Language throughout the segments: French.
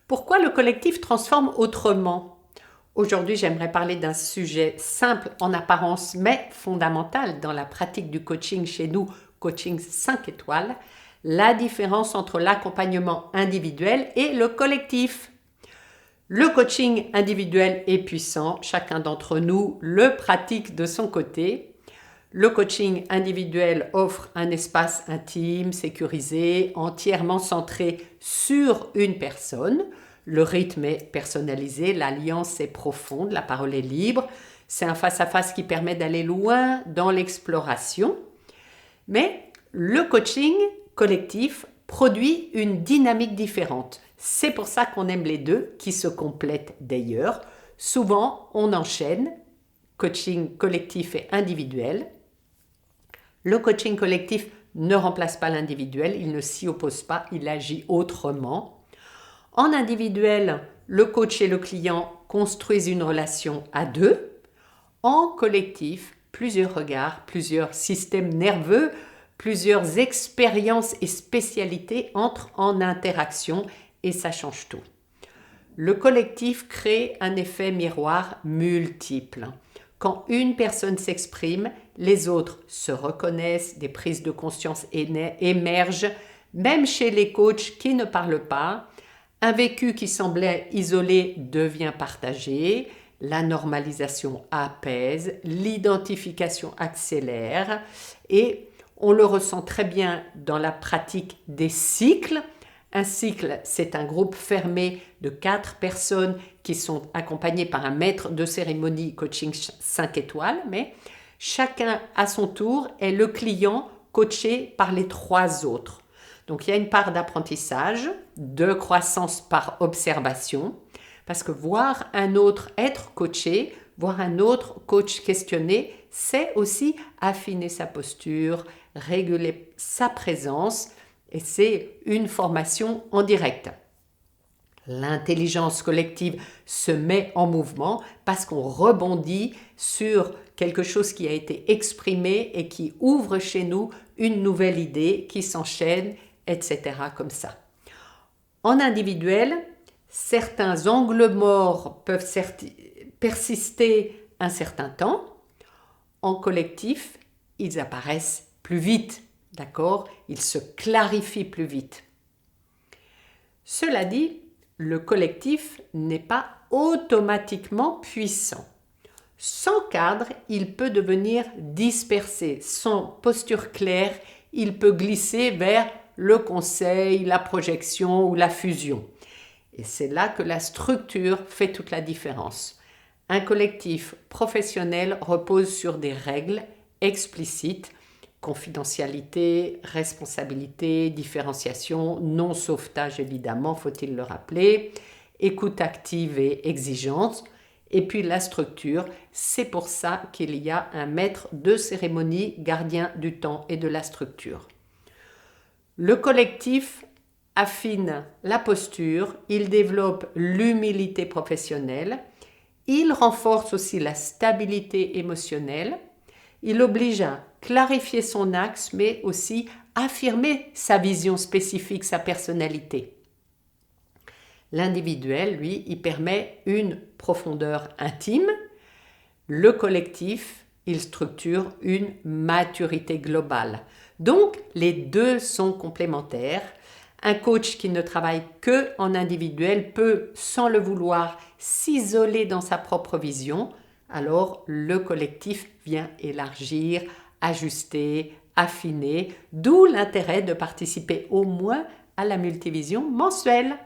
Pourquoi le collectif transforme autrement? Aujourd'hui, j'aimerais parler d'un sujet simple en apparence, mais fondamental dans la pratique du coaching chez nous, coaching 5 étoiles, la différence entre l'accompagnement individuel et le collectif. Le coaching individuel est puissant, chacun d'entre nous le pratique de son côté. Le coaching individuel offre un espace intime, sécurisé, entièrement centré sur une personne. Le rythme est personnalisé, l'alliance est profonde, la parole est libre. C'est un face-à-face qui permet d'aller loin dans l'exploration. Mais le coaching collectif produit une dynamique différente. C'est pour ça qu'on aime les deux, qui se complètent d'ailleurs. Souvent, on enchaîne coaching collectif et individuel. Le coaching collectif ne remplace pas l'individuel, il ne s'y oppose pas, il agit autrement. En individuel, le coach et le client construisent une relation à deux. En collectif, plusieurs regards, plusieurs systèmes nerveux, plusieurs expériences et spécialités entrent en interaction et ça change tout. Le collectif crée un effet miroir multiple. Quand une personne s'exprime, les autres se reconnaissent, des prises de conscience émergent, même chez les coachs qui ne parlent pas. Un vécu qui semblait isolé devient partagé, la normalisation apaise, l'identification accélère et on le ressent très bien dans la pratique des cycles. Un cycle, c'est un groupe fermé de 4 personnes qui sont accompagnées par un maître de cérémonie coaching 5 étoiles, mais chacun à son tour est le client coaché par les 3 autres. Donc il y a une part d'apprentissage, de croissance par observation, parce que voir un autre être coaché, voir un autre coach questionné, c'est aussi affiner sa posture, réguler sa présence, et c'est une formation en direct. L'intelligence collective se met en mouvement parce qu'on rebondit sur quelque chose qui a été exprimé et qui ouvre chez nous une nouvelle idée qui s'enchaîne, etc. comme ça. En individuel, certains angles morts peuvent persister un certain temps. En collectif, ils apparaissent plus vite, d'accord? Ils se clarifient plus vite. Cela dit, le collectif n'est pas automatiquement puissant. Sans cadre, il peut devenir dispersé. Sans posture claire, il peut glisser vers le conseil, la projection ou la fusion. Et c'est là que la structure fait toute la différence. Un collectif professionnel repose sur des règles explicites, confidentialité, responsabilité, différenciation, non-sauvetage évidemment, faut-il le rappeler, écoute active et exigence, et puis la structure, c'est pour ça qu'il y a un maître de cérémonie, gardien du temps et de la structure. Le collectif affine la posture, il développe l'humilité professionnelle, il renforce aussi la stabilité émotionnelle, il oblige à clarifier son axe, mais aussi affirmer sa vision spécifique, sa personnalité. L'individuel, lui, il permet une profondeur intime. Le collectif, il structure une maturité globale. Donc, les deux sont complémentaires. Un coach qui ne travaille que en individuel peut, sans le vouloir, s'isoler dans sa propre vision. Alors, le collectif vient élargir, ajuster, affiner, d'où l'intérêt de participer au moins à la multivision mensuelle,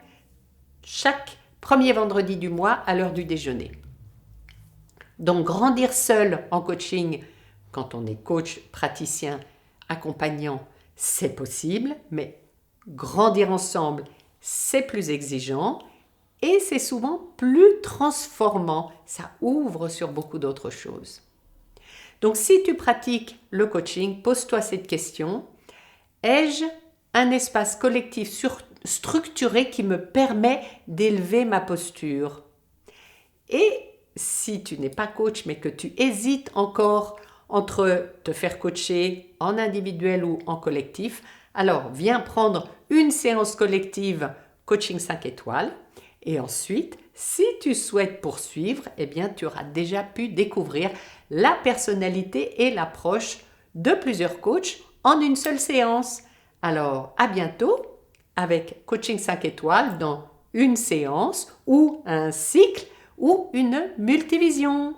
chaque premier vendredi du mois à l'heure du déjeuner. Donc, grandir seul en coaching, quand on est coach, praticien, accompagnant, c'est possible, mais grandir ensemble, c'est plus exigeant et c'est souvent plus transformant. Ça ouvre sur beaucoup d'autres choses. Donc, si tu pratiques le coaching, pose-toi cette question. Ai-je un espace collectif structuré qui me permet d'élever ma posture? Et si tu n'es pas coach, mais que tu hésites encore entre te faire coacher en individuel ou en collectif, alors viens prendre une séance collective coaching 5 étoiles Et ensuite, si tu souhaites poursuivre, eh bien, tu auras déjà pu découvrir la personnalité et l'approche de plusieurs coachs en une seule séance. Alors, à bientôt avec Coaching 5 étoiles dans une séance ou un cycle ou une multivision.